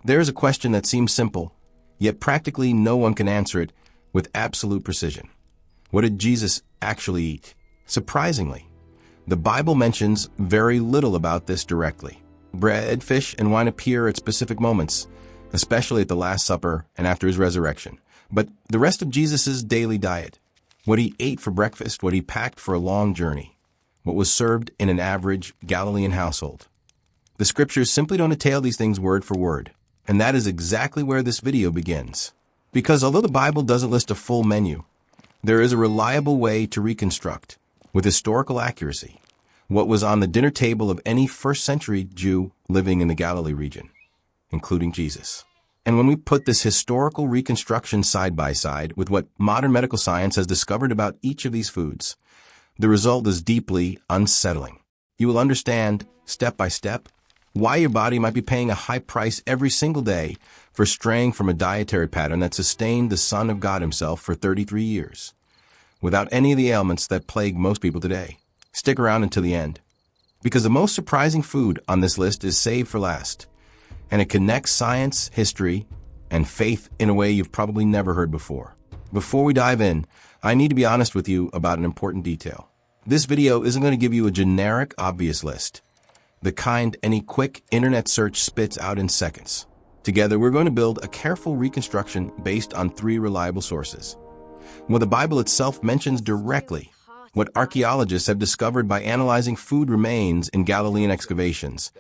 There is a question that seems simple, yet practically no one can answer it with absolute precision. What did Jesus actually eat? Surprisingly, the Bible mentions very little about this directly. Bread, fish, and wine appear at specific moments, especially at the Last Supper and after his resurrection. But the rest of Jesus' daily diet, what he ate for breakfast, what he packed for a long journey, what was served in an average Galilean household. The scriptures simply don't detail these things word for word. And that is exactly where this video begins. Because although the Bible doesn't list a full menu, there is a reliable way to reconstruct, with historical accuracy, what was on the dinner table of any first-century Jew living in the Galilee region, including Jesus. And when we put this historical reconstruction side by side with what modern medical science has discovered about each of these foods, the result is deeply unsettling. You will understand, step by step, why your body might be paying a high price every single day for straying from a dietary pattern that sustained the Son of God himself for 33 years, without any of the ailments that plague most people today. Stick around until the end, because the most surprising food on this list is saved for last, and it connects science, history, and faith in a way you've probably never heard before. Before we dive in, I need to be honest with you about an important detail. This video isn't going to give you a generic, obvious list, the kind any quick internet search spits out in seconds. Together, we're going to build a careful reconstruction based on 3 reliable sources. What the Bible itself mentions directly, what archaeologists have discovered by analyzing food remains in Galilean excavations,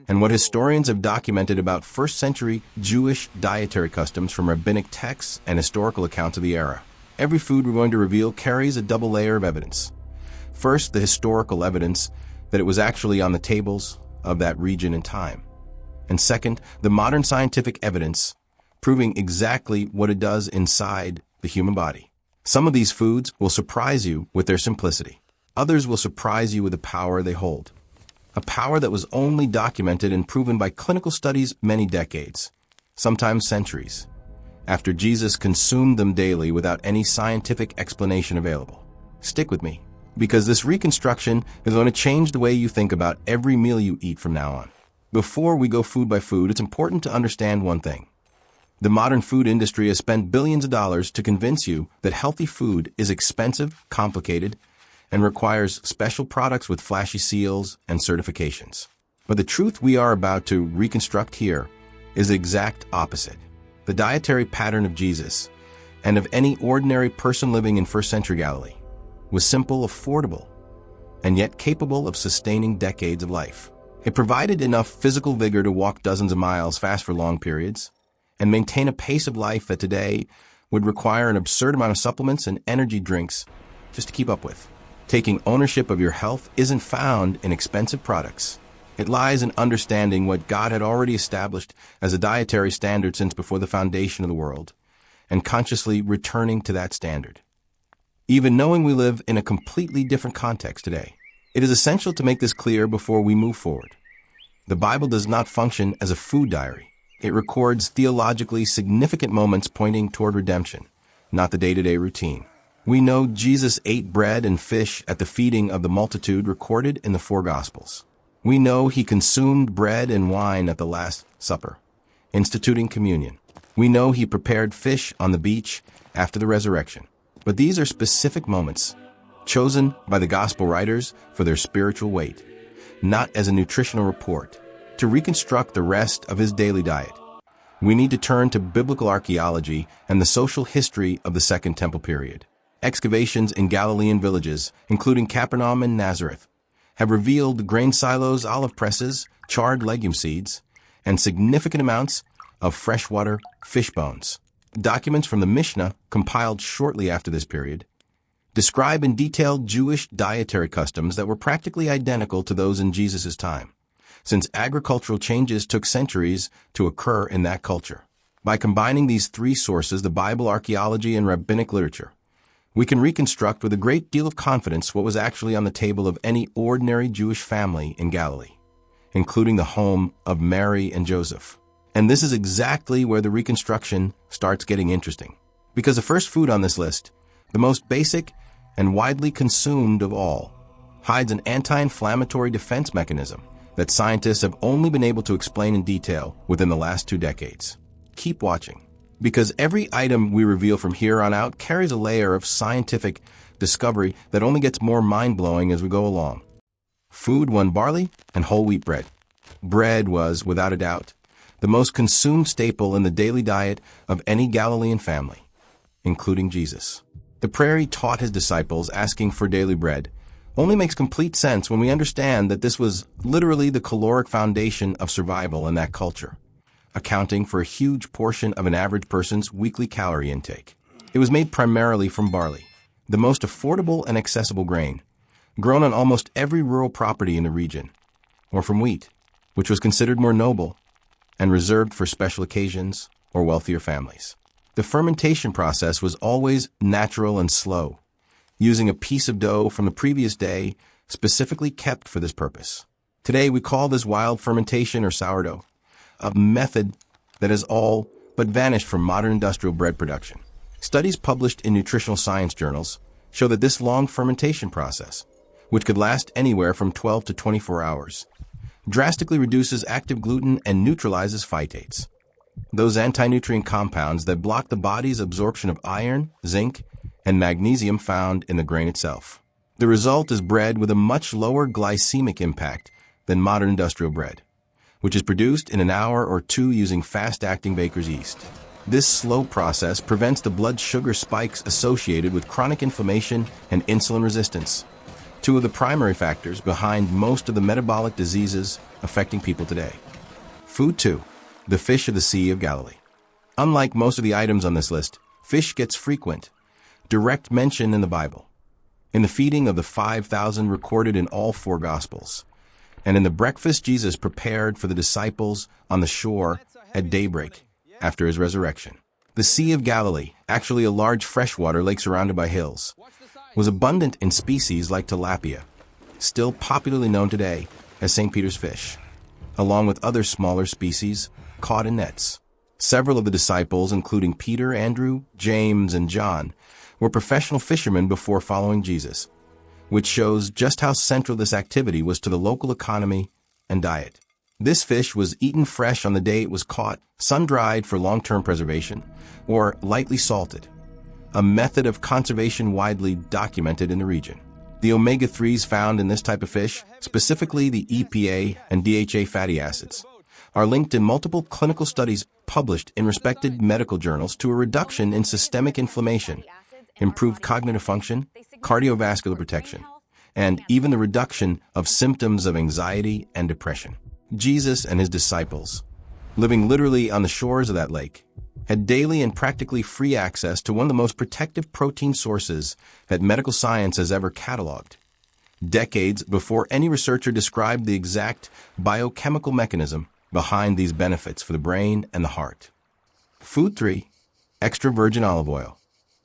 and what historians have documented about first-century Jewish dietary customs from rabbinic texts and historical accounts of the era. Every food we're going to reveal carries a double layer of evidence. First, the historical evidence that it was actually on the tables of that region and time. And second, the modern scientific evidence proving exactly what it does inside the human body. Some of these foods will surprise you with their simplicity. Others will surprise you with the power they hold. A power that was only documented and proven by clinical studies many decades, sometimes centuries, after Jesus consumed them daily without any scientific explanation available. Stick with me, because this reconstruction is going to change the way you think about every meal you eat from now on. Before we go food by food, it's important to understand one thing. The modern food industry has spent billions of dollars to convince you that healthy food is expensive, complicated, and requires special products with flashy seals and certifications. But the truth we are about to reconstruct here is the exact opposite. The dietary pattern of Jesus and of any ordinary person living in first-century Galilee was simple, affordable, and yet capable of sustaining decades of life. It provided enough physical vigor to walk dozens of miles fast for long periods and maintain a pace of life that today would require an absurd amount of supplements and energy drinks just to keep up with. Taking ownership of your health isn't found in expensive products. It lies in understanding what God had already established as a dietary standard since before the foundation of the world, and consciously returning to that standard. Even knowing we live in a completely different context today, it is essential to make this clear before we move forward. The Bible does not function as a food diary. It records theologically significant moments pointing toward redemption, not the day-to-day routine. We know Jesus ate bread and fish at the feeding of the multitude recorded in the 4 Gospels. We know he consumed bread and wine at the Last Supper, instituting communion. We know he prepared fish on the beach after the resurrection. But these are specific moments, chosen by the gospel writers for their spiritual weight, not as a nutritional report. To reconstruct the rest of his daily diet, we need to turn to biblical archaeology and the social history of the Second Temple period. Excavations in Galilean villages, including Capernaum and Nazareth, have revealed grain silos, olive presses, charred legume seeds, and significant amounts of freshwater fish bones. Documents from the Mishnah, compiled shortly after this period, describe in detail Jewish dietary customs that were practically identical to those in Jesus' time, since agricultural changes took centuries to occur in that culture. By combining these 3 sources, the Bible, archaeology, and rabbinic literature, we can reconstruct with a great deal of confidence what was actually on the table of any ordinary Jewish family in Galilee, including the home of Mary and Joseph. And this is exactly where the reconstruction starts getting interesting. Because the first food on this list, the most basic and widely consumed of all, hides an anti-inflammatory defense mechanism that scientists have only been able to explain in detail within the last 2 decades. Keep watching, because every item we reveal from here on out carries a layer of scientific discovery that only gets more mind-blowing as we go along. Food 1. Barley and whole wheat bread. Bread was, without a doubt, the most consumed staple in the daily diet of any Galilean family, including Jesus. The prayer he taught his disciples, asking for daily bread, only makes complete sense when we understand that this was literally the caloric foundation of survival in that culture, accounting for a huge portion of an average person's weekly calorie intake. It was made primarily from barley, the most affordable and accessible grain, grown on almost every rural property in the region, or from wheat, which was considered more noble and reserved for special occasions or wealthier families. The fermentation process was always natural and slow, using a piece of dough from the previous day specifically kept for this purpose. Today, we call this wild fermentation or sourdough, a method that has all but vanished from modern industrial bread production. Studies published in nutritional science journals show that this long fermentation process, which could last anywhere from 12 to 24 hours, drastically reduces active gluten and neutralizes phytates, those anti-nutrient compounds that block the body's absorption of iron, zinc, and magnesium found in the grain itself. The result is bread with a much lower glycemic impact than modern industrial bread, which is produced in an hour or 2 using fast-acting baker's yeast. This slow process prevents the blood sugar spikes associated with chronic inflammation and insulin resistance, 2 of the primary factors behind most of the metabolic diseases affecting people today. Food 2. The fish of the Sea of Galilee. Unlike most of the items on this list, fish gets frequent, direct mention in the Bible, in the feeding of the 5,000 recorded in all 4 Gospels, and in the breakfast Jesus prepared for the disciples on the shore at daybreak after his resurrection. The Sea of Galilee, actually a large freshwater lake surrounded by hills, was abundant in species like tilapia, still popularly known today as St. Peter's fish, along with other smaller species caught in nets. Several of the disciples, including Peter, Andrew, James, and John, were professional fishermen before following Jesus, which shows just how central this activity was to the local economy and diet. This fish was eaten fresh on the day it was caught, sun-dried for long-term preservation, or lightly salted, a method of conservation widely documented in the region. The omega-3s found in this type of fish, specifically the EPA and DHA fatty acids, are linked in multiple clinical studies published in respected medical journals to a reduction in systemic inflammation, improved cognitive function, cardiovascular protection, and even the reduction of symptoms of anxiety and depression. Jesus and his disciples, living literally on the shores of that lake, had daily and practically free access to one of the most protective protein sources that medical science has ever catalogued, decades before any researcher described the exact biochemical mechanism behind these benefits for the brain and the heart. Food 3. Extra virgin olive oil.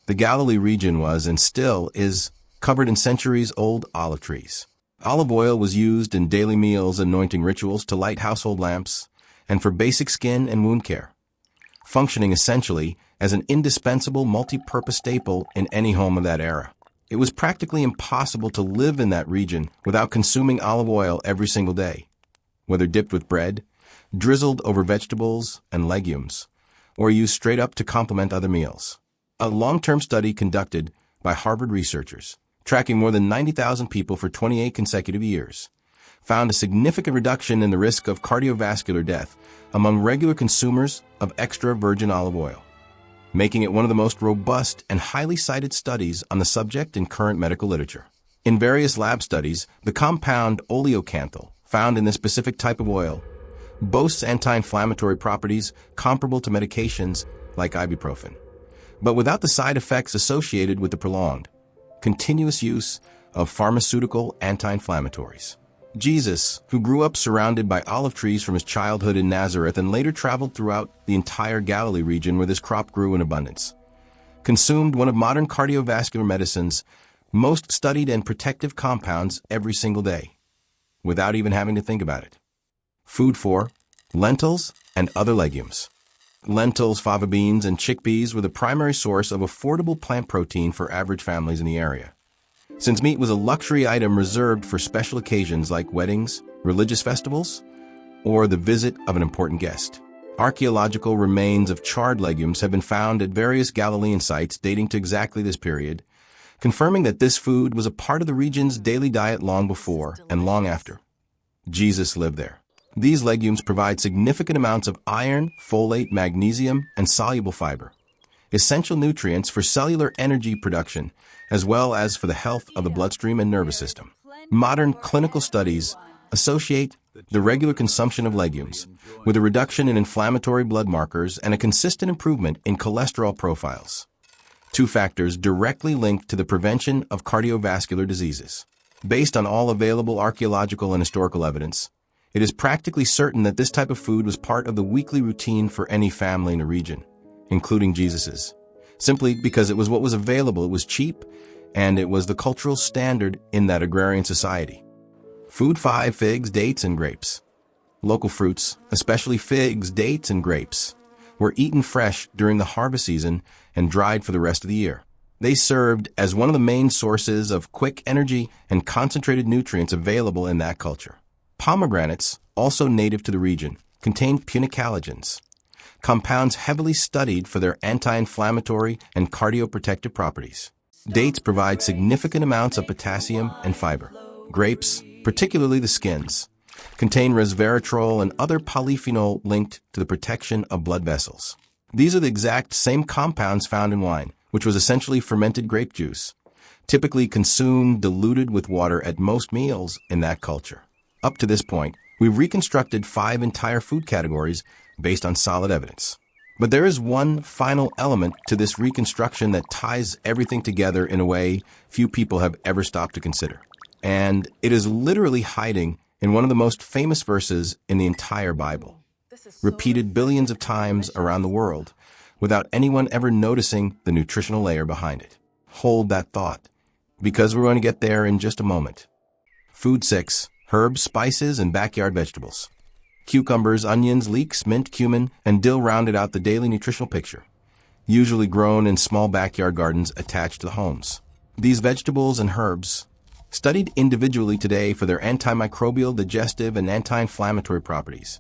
The Galilee region was, and still is, covered in centuries-old olive trees. Olive oil was used in daily meals, anointing rituals, to light household lamps, and for basic skin and wound care, functioning essentially as an indispensable multi-purpose staple in any home of that era. It was practically impossible to live in that region without consuming olive oil every single day, whether dipped with bread, drizzled over vegetables and legumes, or used straight up to complement other meals. A long-term study conducted by Harvard researchers, tracking more than 90,000 people for 28 consecutive years, found a significant reduction in the risk of cardiovascular death among regular consumers of extra virgin olive oil, making it one of the most robust and highly cited studies on the subject in current medical literature. In various lab studies, the compound oleocanthal, found in this specific type of oil, boasts anti-inflammatory properties comparable to medications like ibuprofen, but without the side effects associated with the prolonged, continuous use of pharmaceutical anti-inflammatories. Jesus, who grew up surrounded by olive trees from his childhood in Nazareth and later traveled throughout the entire Galilee region where this crop grew in abundance, consumed one of modern cardiovascular medicine's most studied and protective compounds every single day, without even having to think about it. Food 4. Lentils and other legumes. Lentils, fava beans, and chickpeas were the primary source of affordable plant protein for average families in the area. since meat was a luxury item reserved for special occasions like weddings, religious festivals, or the visit of an important guest. Archaeological remains of charred legumes have been found at various Galilean sites dating to exactly this period, confirming that this food was a part of the region's daily diet long before and long after Jesus lived there. These legumes provide significant amounts of iron, folate, magnesium, and soluble fiber, essential nutrients for cellular energy production, as well as for the health of the bloodstream and nervous system. Modern clinical studies associate the regular consumption of legumes with a reduction in inflammatory blood markers and a consistent improvement in cholesterol profiles, two factors directly linked to the prevention of cardiovascular diseases. Based on all available archaeological and historical evidence, it is practically certain that this type of food was part of the weekly routine for any family in a region, including Jesus's, simply because it was what was available. It was cheap, and it was the cultural standard in that agrarian society. Food 5. Figs, dates, and grapes. Local fruits, especially figs, dates, and grapes, were eaten fresh during the harvest season and dried for the rest of the year. They served as one of the main sources of quick energy and concentrated nutrients available in that culture. Pomegranates, also native to the region, contained punicalagins, compounds heavily studied for their anti-inflammatory and cardioprotective properties. Dates provide significant amounts of potassium and fiber. Grapes, particularly the skins, contain resveratrol and other polyphenol linked to the protection of blood vessels. These are the exact same compounds found in wine, which was essentially fermented grape juice, typically consumed diluted with water at most meals in that culture. Up to this point, we've reconstructed 5 entire food categories based on solid evidence. But there is one final element to this reconstruction that ties everything together in a way few people have ever stopped to consider. And it is literally hiding in one of the most famous verses in the entire Bible, repeated billions of times around the world, without anyone ever noticing the nutritional layer behind it. Hold that thought, because we're going to get there in just a moment. Food 6. Herbs, spices, and backyard vegetables. Cucumbers, onions, leeks, mint, cumin, and dill rounded out the daily nutritional picture, usually grown in small backyard gardens attached to the homes. These vegetables and herbs, studied individually today for their antimicrobial, digestive, and anti-inflammatory properties,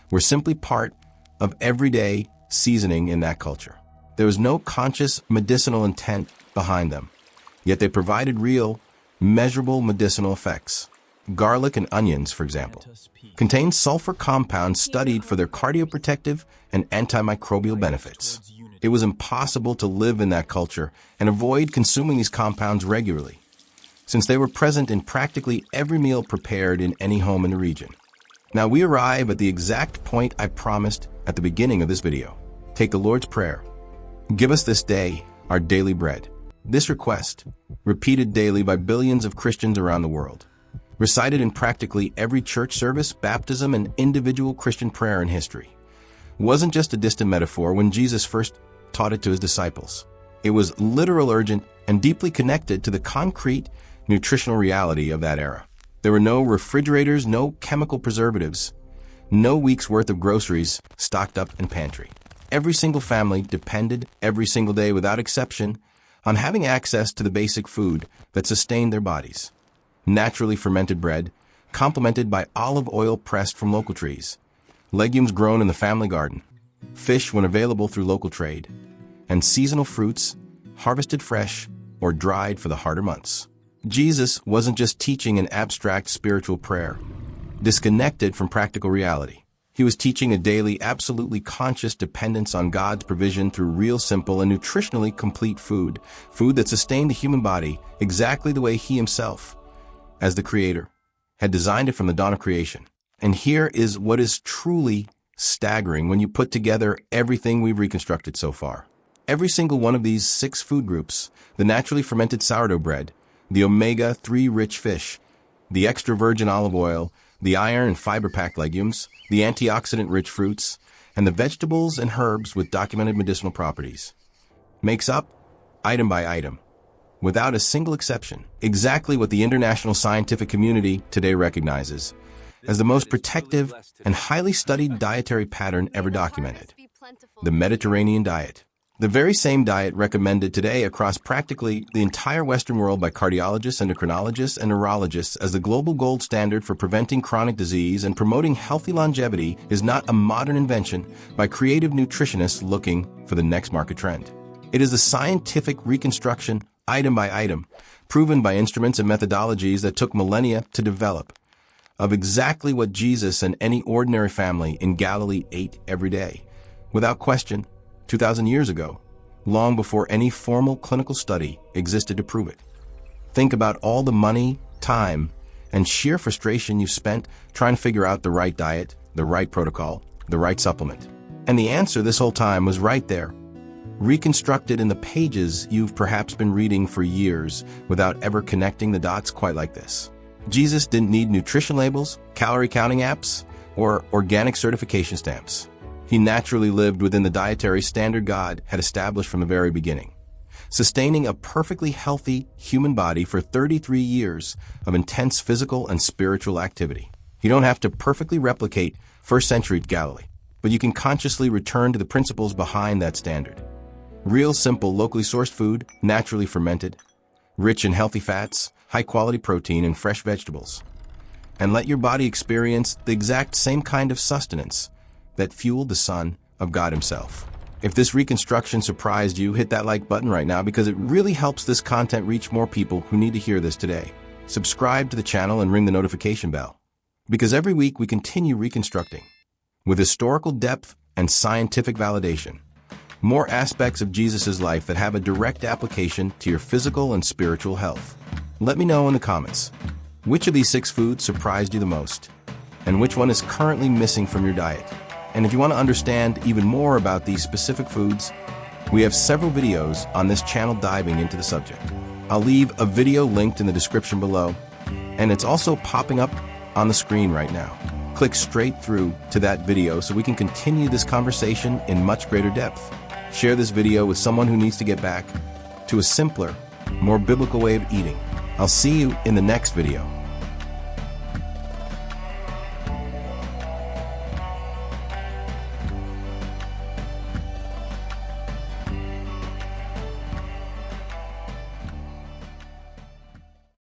were simply part of everyday seasoning in that culture. There was no conscious medicinal intent behind them, yet they provided real, measurable medicinal effects. Garlic and onions, for example, contain sulfur compounds studied for their cardioprotective and antimicrobial benefits. It was impossible to live in that culture and avoid consuming these compounds regularly, since they were present in practically every meal prepared in any home in the region. Now we arrive at the exact point I promised at the beginning of this video. Take the Lord's Prayer. Give us this day our daily bread. This request, repeated daily by billions of Christians around the world, recited in practically every church service, baptism, and individual Christian prayer in history, wasn't just a distant metaphor when Jesus first taught it to his disciples. It was literal, urgent, and deeply connected to the concrete nutritional reality of that era. There were no refrigerators, no chemical preservatives, no week's worth of groceries stocked up in pantry. Every single family depended every single day without exception on having access to the basic food that sustained their bodies. Naturally fermented bread, complemented by olive oil pressed from local trees, legumes grown in the family garden, fish when available through local trade, and seasonal fruits harvested fresh or dried for the harder months. Jesus wasn't just teaching an abstract spiritual prayer, disconnected from practical reality. He was teaching a daily, absolutely conscious dependence on God's provision through real, simple, and nutritionally complete food that sustained the human body exactly the way he himself, as the Creator, had designed it from the dawn of creation. And here is what is truly staggering when you put together everything we've reconstructed so far. Every single one of these 6 food groups, the naturally fermented sourdough bread, the omega-3 rich fish, the extra virgin olive oil, the iron and fiber-packed legumes, the antioxidant-rich fruits, and the vegetables and herbs with documented medicinal properties, makes up, item by item, without a single exception, exactly what the international scientific community today recognizes as the most protective and highly studied dietary pattern ever documented, the Mediterranean diet. The very same diet recommended today across practically the entire Western world by cardiologists, endocrinologists, and neurologists as the global gold standard for preventing chronic disease and promoting healthy longevity is not a modern invention by creative nutritionists looking for the next market trend. It is a scientific reconstruction, item by item, proven by instruments and methodologies that took millennia to develop, of exactly what Jesus and any ordinary family in Galilee ate every day, without question, 2,000 years ago, long before any formal clinical study existed to prove it. Think about all the money, time, and sheer frustration you've spent trying to figure out the right diet, the right protocol, the right supplement. And the answer this whole time was right there, reconstructed in the pages you've perhaps been reading for years without ever connecting the dots quite like this. Jesus didn't need nutrition labels, calorie counting apps, or organic certification stamps. He naturally lived within the dietary standard God had established from the very beginning, sustaining a perfectly healthy human body for 33 years of intense physical and spiritual activity. You don't have to perfectly replicate first-century Galilee, but you can consciously return to the principles behind that standard. Real, simple, locally sourced food, naturally fermented, rich in healthy fats, high-quality protein, and fresh vegetables. And let your body experience the exact same kind of sustenance that fueled the Son of God himself. If this reconstruction surprised you, hit that like button right now because it really helps this content reach more people who need to hear this today. Subscribe to the channel and ring the notification bell, because every week we continue reconstructing with historical depth and scientific validation, more aspects of Jesus' life that have a direct application to your physical and spiritual health. Let me know in the comments, which of these 6 foods surprised you the most, and which one is currently missing from your diet. And if you want to understand even more about these specific foods, we have several videos on this channel diving into the subject. I'll leave a video linked in the description below, and it's also popping up on the screen right now. Click straight through to that video so we can continue this conversation in much greater depth. Share this video with someone who needs to get back to a simpler, more biblical way of eating. I'll see you in the next video.